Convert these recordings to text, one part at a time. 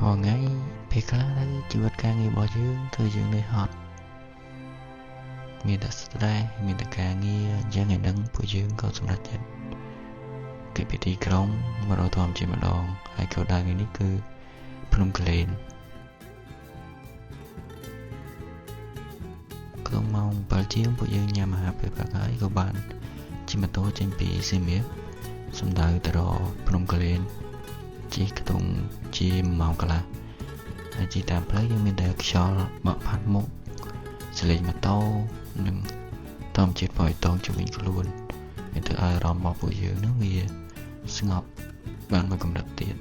ngàyពេលខ្លះទៅជីវិតការងាររបស់យើងធ្វើយើងនឿយហត់មានតែ stress មានតែការងារអញ្ចឹងឯហ្នឹងពួកយើងក៏សម្រេចចិត្តគេពីទីក្រុងមករកធម្មជាតិម្ដងហើយគោលដៅនេះគឺភ្នំក្លែនក្នុងម៉ោង 7 ជាងពួកយើងញ៉ាំអាហារពេលព្រឹកហើយក៏បានជិះម៉ូតូចេញពីសៀមរាបសំដៅទៅរកភ្នំក្លែនជិះខ្ទង់ជា1ម៉ោងកន្លះហើយជិះតាមផ្លូវយើងមានតែខ្យល់បក់ផាត់មុខសលេងម៉ូតូនិងធម្មជាតិបរិតងជុំវិញខ្លួនមានធ្វើឲ្យអារម្មណ៍របស់ពួកយើងនឹងវាស្ងប់បានមួយកម្រិតទៀត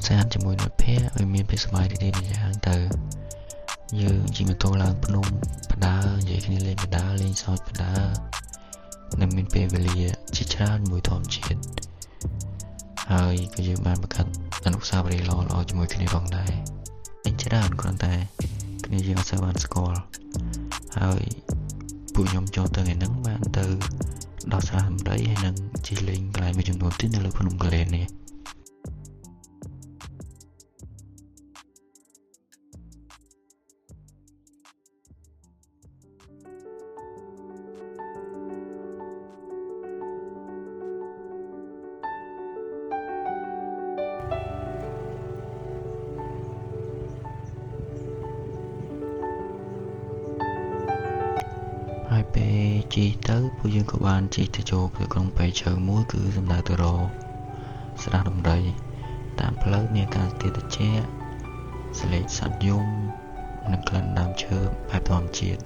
កំសាន្តជាមួយមិត្តភ័ក្តិឲ្យមានពេលសប្បាយរីករាយម្យ៉ាងទៅយើងជិះម៉ូតូឡើងភ្នំបដើនិយាយគ្នាលេងបដើលេងសើចបដើនិងមានពេលវេលាជាច្រើនមួយធម្មជាតិហើយក៏យើងបានបង្កើតអនុស្សាវរីយ៍ល្អៗជាមួយគ្នាផងដែរអញ្ចឹងច្រើនគ្រាន់តែគ្នាយើងអត់សូវបានស្គាល់ហើយពួកខ្ញុំចូលទៅថ្ងៃហ្នឹងបានទៅដោះស្រះសម្ដីហើយនឹងជិះលេងកន្លែងមួយចំនួនទៀតនៅលើភ្នំក្លែននេះហើយពេលជិះទៅពួកយើងក៏បានជិះទៅចូលទៅក្រុងប៉ែឈើមួយគឺសំដៅទៅរកស្រះដំរីតាមផ្លូវមានការស្ទះត្រជាក់សលេងសត្វយំនិងក្លិនដើមឈើបែបធម្មជាតិ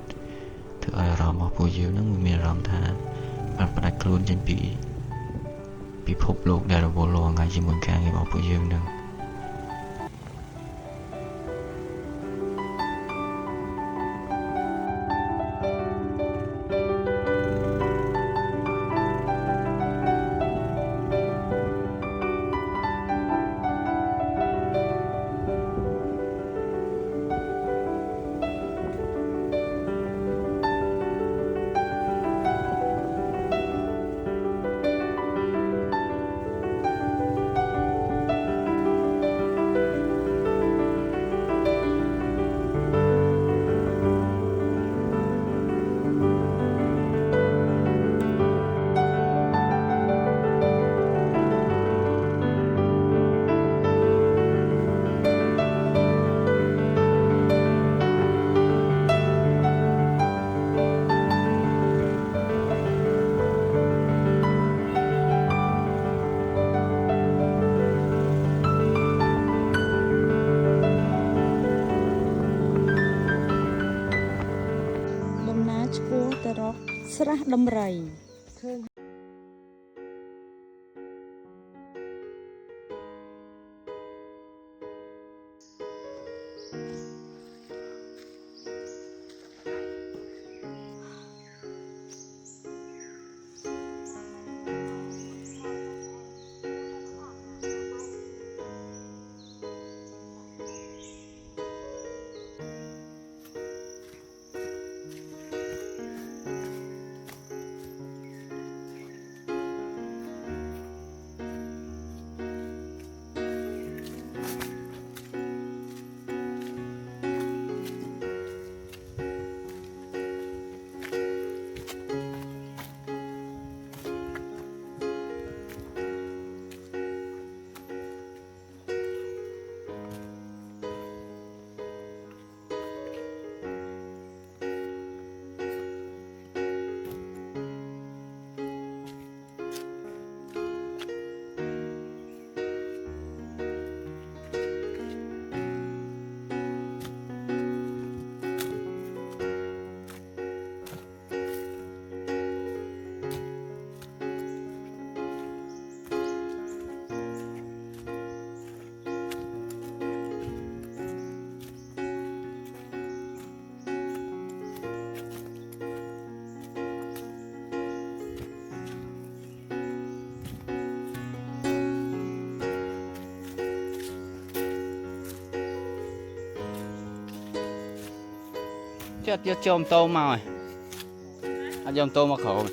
ធ្វើឲ្យអារម្មណ៍របស់ពួកយើងនឹងមានអារម្មណ៍ថាបានផ្ដាច់ខ្លួនចេញពីពិភពលោកដែលរវល់រាល់ថ្ងៃជាមួយការងាររបស់ពួកយើងនឹងស្រះដំរីឃើញ chết chết chôm tô màu này anh chôm tô mà khổ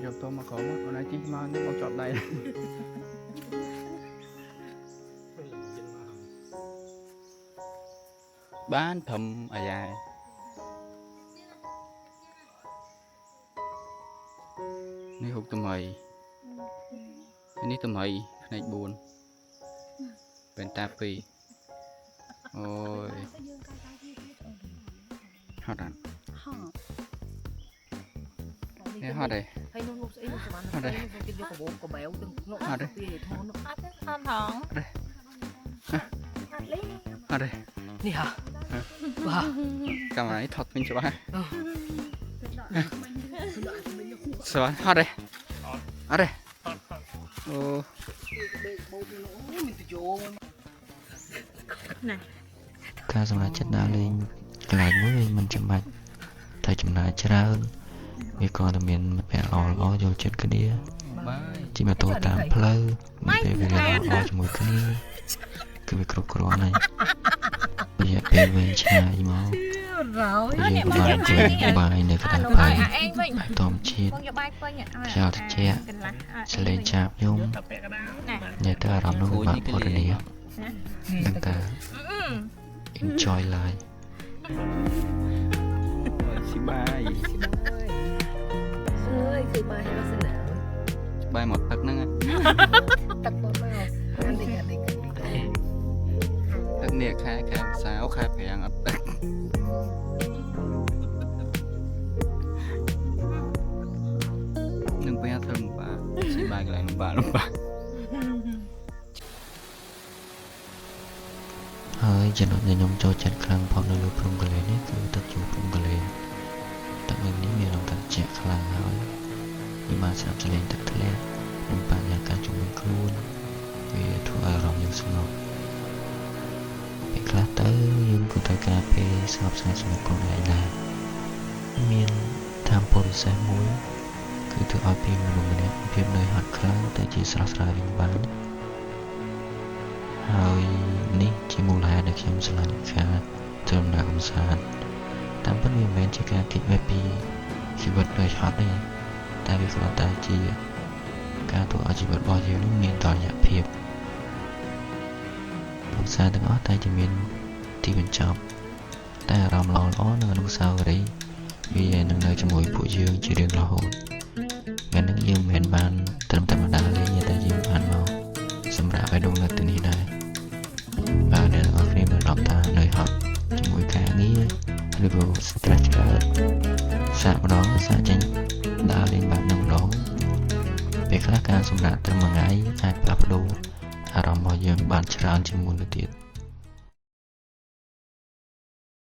chôm tô mà khổ mà hôm nay chỉ mau nó con chọn đây bán thầm ở dàiนี่หกตัวใหม่อันนี้ตัวใหม่ในบุญเป็นตาปีโอ้ยฮอดอันนี่ฮอดเลยฮอดเลยฮอดเลย Con thằng ฮอดเลย Nè hả? Wow กำลังถอดเป็นสบายสบายฮอดเลยฮอดเลยโอ้ ការសម្រាប់ចិត្តដើរលេងកន្លែងមួយវិញមិនចាំបាច់តែចំណាយច្រើនវាក៏តែមានពាក់ល្អល្អចូលចិត្តគ្នា បាយ ជិះម៉ូតូតាមផ្លូវមានពេលវេលាល្អជាមួយគ្នាគឺវាគ្រប់គ្រាន់ហើយរយៈពេលវែងឆ្ងាយមក Rồi យើងបានអង្គុយបាយនៅកណ្ដាលព្រៃតមជាតិ Con vô bay phơi nhỉ? ខ្យល់ត្រជាក់សលេងចាប់យំញ៉ៃទៅអារម្មណ៍នោះវាបាក់ពណ៌នានឹងតែ enjoy life สิบาย ơiคือมาให้ลักษณะ បាយមកទឹកហ្នឹង ตัดมาอันนี้ ទឹកនេះខែសៅខែប្រាំងអត់ទឹកនឹងពេលធ្វើម្បាសិបាយកន្លែងម្បា ហើយចំណុចដែលខ្ញុំចូលចិត្តខ្លាំងផុតនៅលើព្រំកលែនេះគឺទឹកជ្រោះព្រំកលែទឹកនេះមានរំត្រជាក់ខ្លាំងហើយវាបានស្រាប់ចលេងទឹកធ្លាក់និងបរិយាកាសជុំវិញខ្លួនវាធ្វើឲ្យអារម្មណ៍យើងស្ងប់ពេលខ្លះទៅយើងក៏ត្រូវការពេលស្ងប់ស្ងាត់សម្រាប់ខ្លួនឯងដែរមានធម៌ពុរិស័យមួយគឺធ្វើឲ្យពេលមនុស្សម្នាក់មានភាពនឿយហត់ខ្លាំងតែជាស្រស់ស្រាយវិញបានហើយនេះជាមូលហេតុដែលខ្ញុំឆ្លាញ់ការធ្វើដំណើរកម្សាន្តតាមពិតវាមិនមែនជាការគេចវេពីជីវិតនឿយហត់ទេតែវាគ្រាន់តែជាការធ្វើឲ្យជីវិតរបស់យើងនឹងមានតុល្យភាពកម្សាន្តទាំងអស់តែជាមានទីបញ្ចប់តែអារម្មណ៍ល្អៗនិងអនុស្សាវរីយ៍វានឹងនៅជាមួយពួកយើងជារៀងរហូតថ្ងៃនេះយើងមិនមែនបានត្រឹមតែមកដើរលេងទេតែយើងបានមកសម្រាប់ឲ្យដងនៅទីនេះដែរបាទអ្នកទាំងអស់គ្នាបានរាប់ថានៅហត់ជាមួយការងារឬក៏ stress ច្រើនសាកម្ដងសាកចេញដើរលេងបែបហ្នឹងម្ដងពេលខ្លះការសម្រាកត្រឹមមួយថ្ងៃអាចផ្លាស់ប្ដូរអារម្មណ៍របស់យើងបានច្រើនជាងមុនទៅទៀត